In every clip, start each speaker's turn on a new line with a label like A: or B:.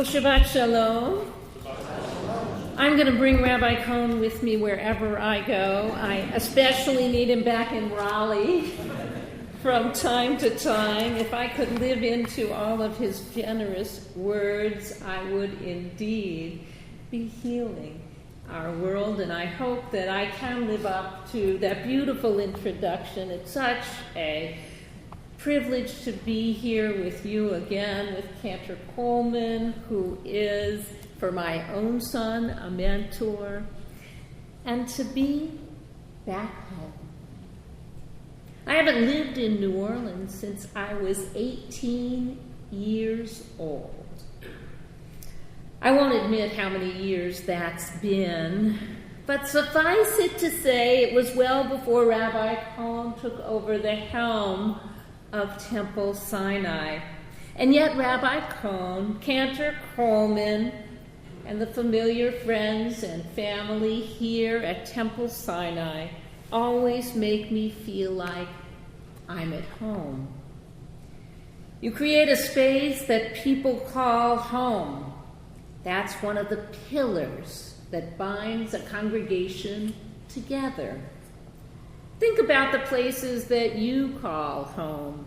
A: Well, Shabbat Shalom. I'm going to bring Rabbi Cohn with me wherever I go. I especially need him back in Raleigh from time to time. If I could live into all of his generous words, I would indeed be healing our world. And I hope that I can live up to that beautiful introduction. It's such a privilege to be here with you again, with Cantor Coleman, who is, for my own son, a mentor, and to be back home. I haven't lived in New Orleans since I was 18 years old. I won't admit how many years that's been, but suffice it to say it was well before Rabbi Cohn took over the helm of Temple Sinai. And yet Rabbi Cohn, Cantor Coleman, and the familiar friends and family here at Temple Sinai always make me feel like I'm at home. You create a space that people call home. That's one of the pillars that binds a congregation together. Think about the places that you call home.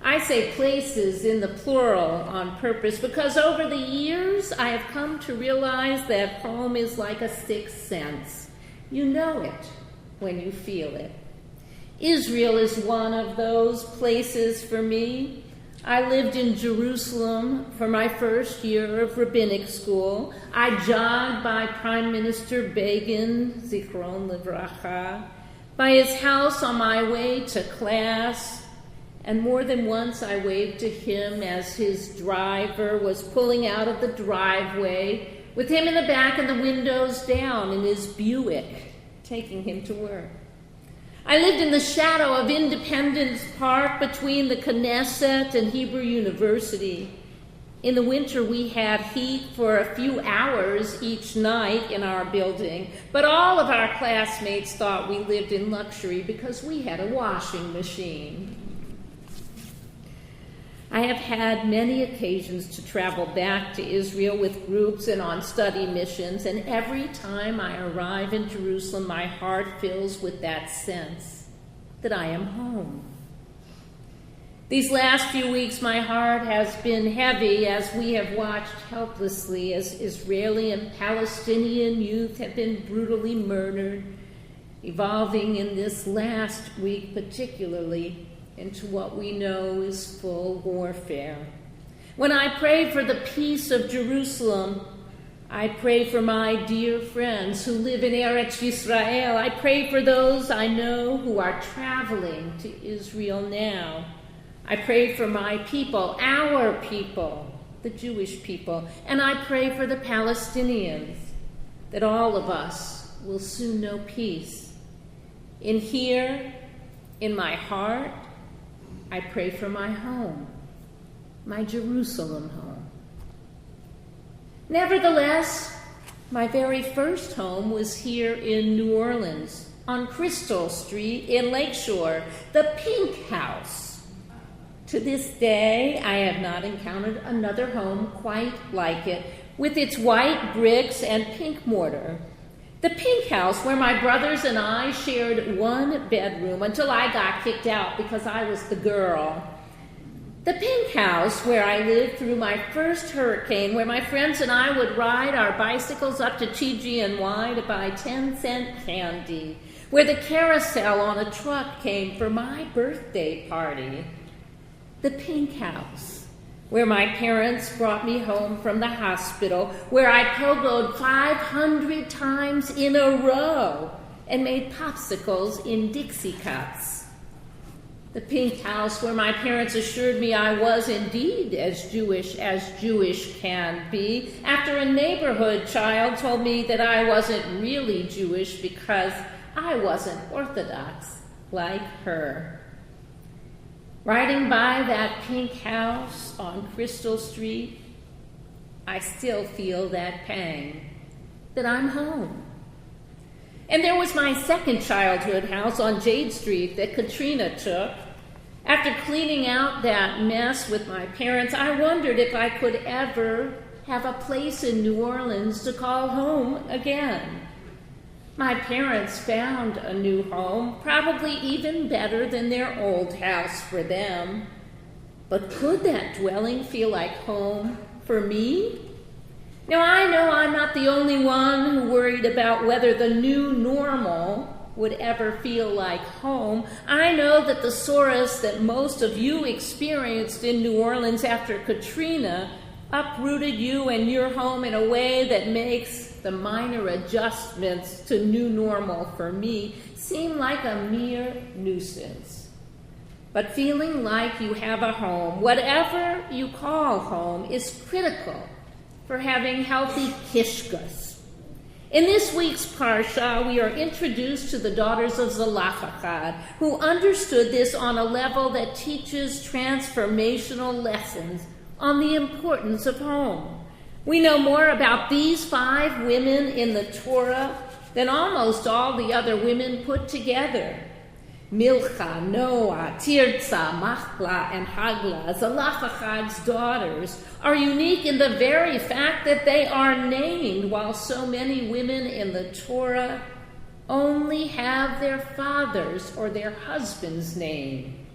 A: I say places in the plural on purpose because over the years I have come to realize that home is like a sixth sense. You know it when you feel it. Israel is one of those places for me. I lived in Jerusalem for my first year of rabbinic school. I jogged by Prime Minister Begin, Zichron Livracha, by his house on my way to class, and more than once I waved to him as his driver was pulling out of the driveway, with him in the back and the windows down in his Buick, taking him to work. I lived in the shadow of Independence Park between the Knesset and Hebrew University. In the winter, we had heat for a few hours each night in our building, but all of our classmates thought we lived in luxury because we had a washing machine. I have had many occasions to travel back to Israel with groups and on study missions, and every time I arrive in Jerusalem, my heart fills with that sense that I am home. These last few weeks, my heart has been heavy as we have watched helplessly as Israeli and Palestinian youth have been brutally murdered, evolving in this last week particularly into what we know is full warfare. When I pray for the peace of Jerusalem, I pray for my dear friends who live in Eretz Yisrael. I pray for those I know who are traveling to Israel now. I pray for my people, our people, the Jewish people, and I pray for the Palestinians, that all of us will soon know peace. In here, in my heart, I pray for my home, my Jerusalem home. Nevertheless, my very first home was here in New Orleans, on Crystal Street in Lakeshore, the Pink House. To this day, I have not encountered another home quite like it, with its white bricks and pink mortar. The Pink House, where my brothers and I shared one bedroom until I got kicked out because I was the girl. The Pink House, where I lived through my first hurricane, where my friends and I would ride our bicycles up to TG&Y to buy 10-cent candy, where the carousel on a truck came for my birthday party. The Pink House, where my parents brought me home from the hospital, where I pogoed 500 times in a row and made popsicles in Dixie cups. The Pink House, where my parents assured me I was indeed as Jewish can be, after a neighborhood child told me that I wasn't really Jewish because I wasn't Orthodox like her. Riding by that Pink House on Crystal Street, I still feel that pang that I'm home. And there was my second childhood house on Jade Street that Katrina took. After cleaning out that mess with my parents, I wondered if I could ever have a place in New Orleans to call home again. My parents found a new home, probably even better than their old house for them. But could that dwelling feel like home for me? Now, I know I'm not the only one who worried about whether the new normal would ever feel like home. I know that the solace that most of you experienced in New Orleans after Katrina uprooted you and your home in a way that makes the minor adjustments to new normal for me seem like a mere nuisance. But feeling like you have a home, whatever you call home, is critical for having healthy kishkas. In this week's Parsha, we are introduced to the daughters of Zelophehad, who understood this on a level that teaches transformational lessons on the importance of home. We know more about these 5 women in the Torah than almost all the other women put together. Milcha, Noah, Tirzah, Machlah, and Haglah, Zelophehad's daughters, are unique in the very fact that they are named, while so many women in the Torah only have their father's or their husband's name.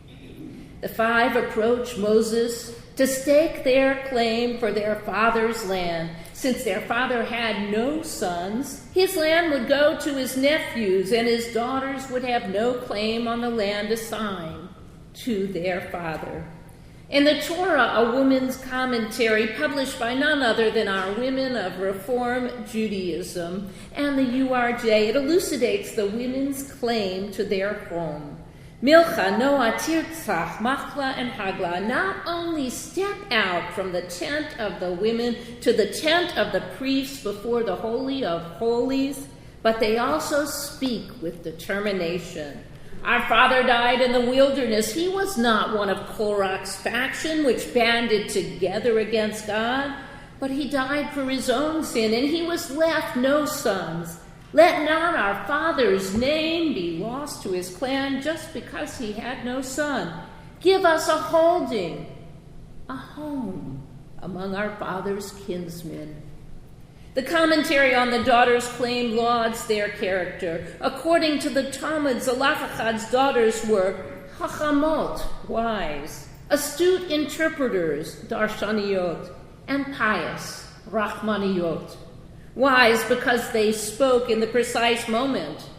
A: The 5 approach Moses to stake their claim for their father's land. Since their father had no sons, his land would go to his nephews, and his daughters would have no claim on the land assigned to their father. In the Torah, a woman's commentary published by none other than our women of Reform Judaism and the URJ, it elucidates the women's claim to their home. Milcha, Noah, Tirzah, Machlah, and Haglah not only step out from the tent of the women to the tent of the priests before the Holy of Holies, but they also speak with determination. Our father died in the wilderness. He was not one of Korach's faction, which banded together against God, but he died for his own sin, and he was left no sons. Let not our father's name be lost to his clan just because he had no son. Give us a holding, a home among our father's kinsmen. The commentary on the daughters' claim lauds their character. According to the Talmud, Zelophehad's daughters were chachamot, wise, astute interpreters, darshaniyot, and pious, rachmaniyot. Wise because they spoke in the precise moment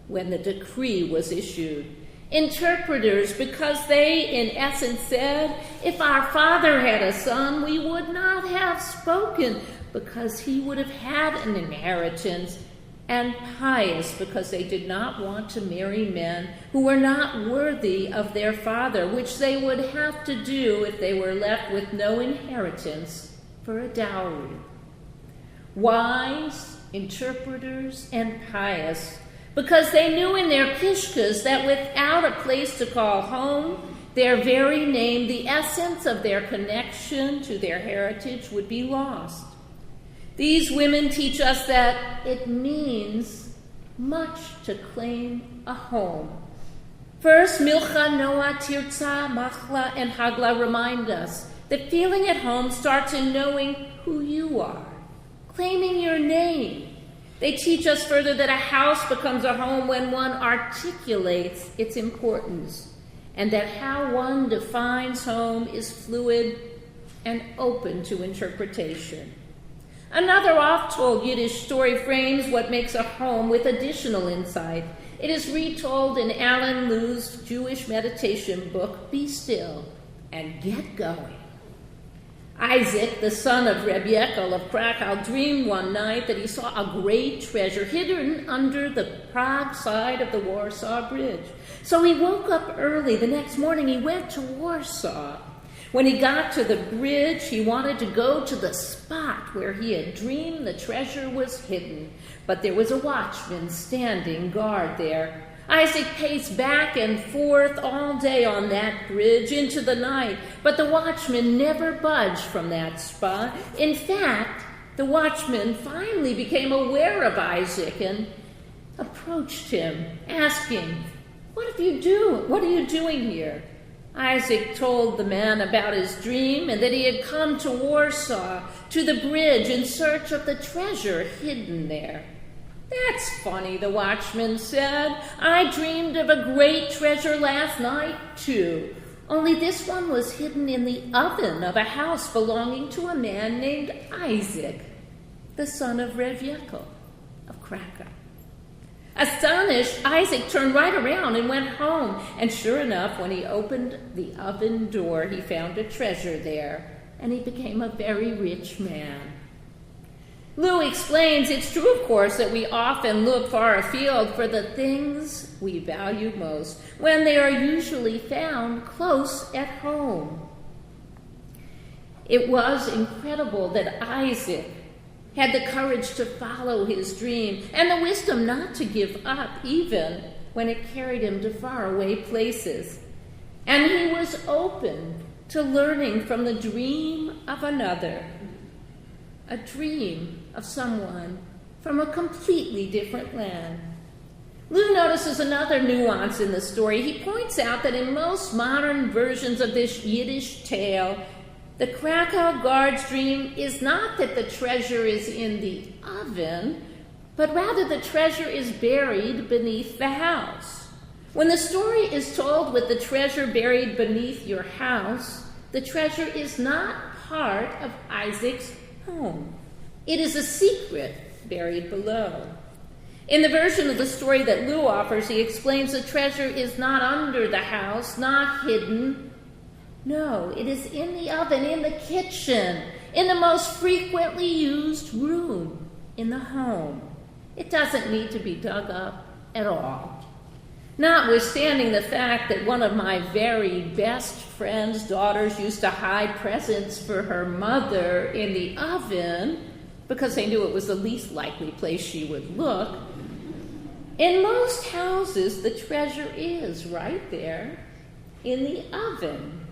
A: when the decree was issued. Interpreters because they, in essence, said, if our father had a son, we would not have spoken because he would have had an inheritance. And pious because they did not want to marry men who were not worthy of their father, which they would have to do if they were left with no inheritance for a dowry. Wise, interpreters, and pious, because they knew in their kishkas that without a place to call home, their very name, the essence of their connection to their heritage, would be lost. These women teach us that it means much to claim a home. First, Milcha, Noah, Tirzah, Machlah, and Haglah remind us that feeling at home starts in knowing who you are, claiming your name. They teach us further that a house becomes a home when one articulates its importance, and that how one defines home is fluid and open to interpretation. Another oft-told Yiddish story frames what makes a home with additional insight. It is retold in Alan Lew's Jewish meditation book, Be Still and Get Going. Isaac, the son of Rabbi of Krakow, dreamed one night that he saw a great treasure hidden under the Prague side of the Warsaw Bridge. So he woke up early. The next morning he went to Warsaw. When he got to the bridge, he wanted to go to the spot where he had dreamed the treasure was hidden. But there was a watchman standing guard there. Isaac paced back and forth all day on that bridge into the night, but the watchman never budged from that spot. In fact, the watchman finally became aware of Isaac and approached him, asking, What are you doing here? Isaac told the man about his dream and that he had come to Warsaw, to the bridge, in search of the treasure hidden there. "That's funny," the watchman said. "I dreamed of a great treasure last night, too. Only this one was hidden in the oven of a house belonging to a man named Isaac, the son of Rebekah of Krakow." Astonished, Isaac turned right around and went home. And sure enough, when he opened the oven door, he found a treasure there, and he became a very rich man. Lou explains it's true, of course, that we often look far afield for the things we value most, when they are usually found close at home. It was incredible that Isaac had the courage to follow his dream and the wisdom not to give up even when it carried him to faraway places. And he was open to learning from the dream of another, a dream of someone from a completely different land. Lou notices another nuance in the story. He points out that in most modern versions of this Yiddish tale, the Krakow guard's dream is not that the treasure is in the oven, but rather the treasure is buried beneath the house. When the story is told with the treasure buried beneath your house, the treasure is not part of Isaac's home. It is a secret buried below. In the version of the story that Lou offers, he explains the treasure is not under the house, not hidden. No, it is in the oven, in the kitchen, in the most frequently used room in the home. It doesn't need to be dug up at all. Notwithstanding the fact that one of my very best friend's daughters used to hide presents for her mother in the oven because they knew it was the least likely place she would look, in most houses the treasure is right there in the oven.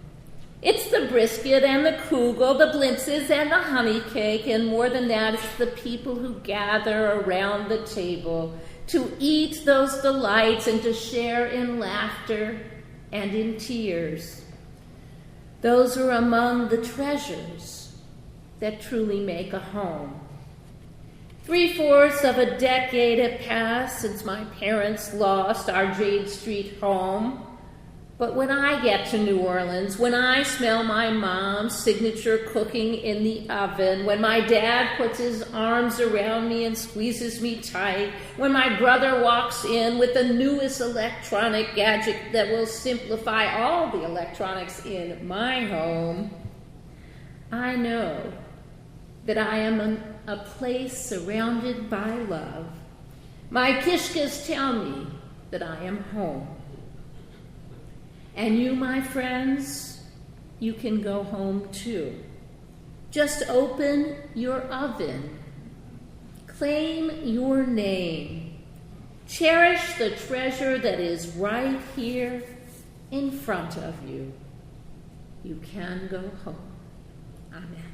A: It's the brisket and the kugel, the blintzes and the honey cake, and more than that, it's the people who gather around the table to eat those delights and to share in laughter and in tears. Those are among the treasures that truly make a home. 3/4 of a decade had passed since my parents lost our Jade Street home. But when I get to New Orleans, when I smell my mom's signature cooking in the oven, when my dad puts his arms around me and squeezes me tight, when my brother walks in with the newest electronic gadget that will simplify all the electronics in my home, I know that I am in a place surrounded by love. My kishkas tell me that I am home. And you, my friends, you can go home too. Just open your oven. Claim your name. Cherish the treasure that is right here in front of you. You can go home. Amen.